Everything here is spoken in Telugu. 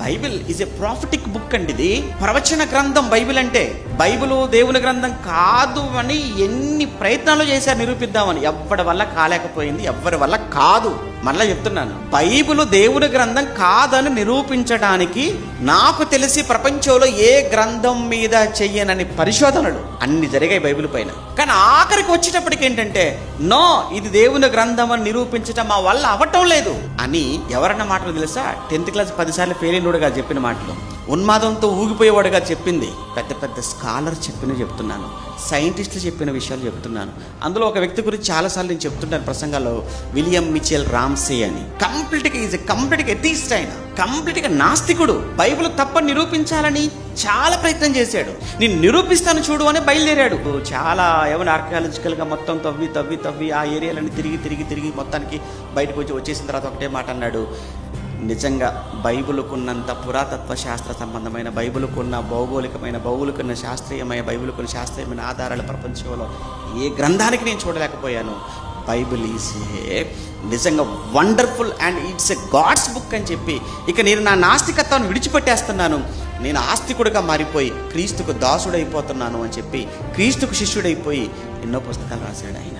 Bible is a prophetic book అండి. ఇది ప్రవచన గ్రంథం బైబిల్ అంటే. బైబిల్ దేవుని గ్రంథం కాదు అని ఎన్ని ప్రయత్నాలు చేశారు నిరూపిద్దామని, ఎవ్వడి వల్ల కాలేకపోయింది, ఎవ్వరి వల్ల కాదు. మళ్ళా చెప్తున్నాను, బైబిల్ దేవుని గ్రంథం కాదని నిరూపించడానికి నాకు తెలిసి ప్రపంచంలో ఏ గ్రంథం మీద చెయ్యనని పరిశోధనలు అన్ని జరిగాయి బైబిల్ పైన. కానీ ఆఖరికి వచ్చేటప్పటికి ఏంటంటే, నో ఇది దేవుని గ్రంథం అని నిరూపించటం మా వల్ల అవటం లేదు అని ఎవరన్న మాటలు తెలుసా? 10th క్లాస్ 10 సార్లు ఫెయిల్ అయినోడుగా చెప్పిన మాటలు, ఉన్మాదంతో ఊగిపోయేవాడుగా చెప్పింది, పెద్ద పెద్ద స్కాలర్ చెప్పిన చెప్తున్నాను, సైంటిస్టులు చెప్పిన విషయాలు చెప్తున్నాను. అందులో ఒక వ్యక్తి గురించి చాలాసార్లు నేను చెప్తున్నాను ప్రసంగాల్లో, విలియం మిచెల్ రామ్సే అని. కంప్లీట్గా ఎథీస్ట్, ఆయన కంప్లీట్గా నాస్తికుడు. బైబిల్ తప్పని నిరూపించాలని చాలా ప్రయత్నం చేశాడు. నేను నిరూపిస్తాను చూడు అని బయలుదేరాడు. చాలా ఏమైనా ఆర్కియాలజికల్గా మొత్తం తవ్వి ఆ ఏరియాలన్నీ తిరిగి మొత్తానికి బయటకు వచ్చేసిన తర్వాత ఒకటే మాట అన్నాడు, నిజంగా బైబిల్కున్నంత పురాతత్వ శాస్త్ర సంబంధమైన, భౌగోళికమైన శాస్త్రీయమైన ఆధారాల ప్రపంచంలో ఏ గ్రంథానికి నేను చూడలేకపోయాను. బైబిల్ ఈజ్ నిజంగా wonderful and it's a God's book అని చెప్పి, ఇక నేను నా నాస్తికత్వాన్ని విడిచిపెట్టేస్తున్నాను, నేను ఆస్తికుడిగా మారిపోయి క్రీస్తుకు దాసుడైపోతున్నాను అని చెప్పి, క్రీస్తుకు శిష్యుడైపోయి ఎన్నో పుస్తకాలు రాశాడు ఆయన.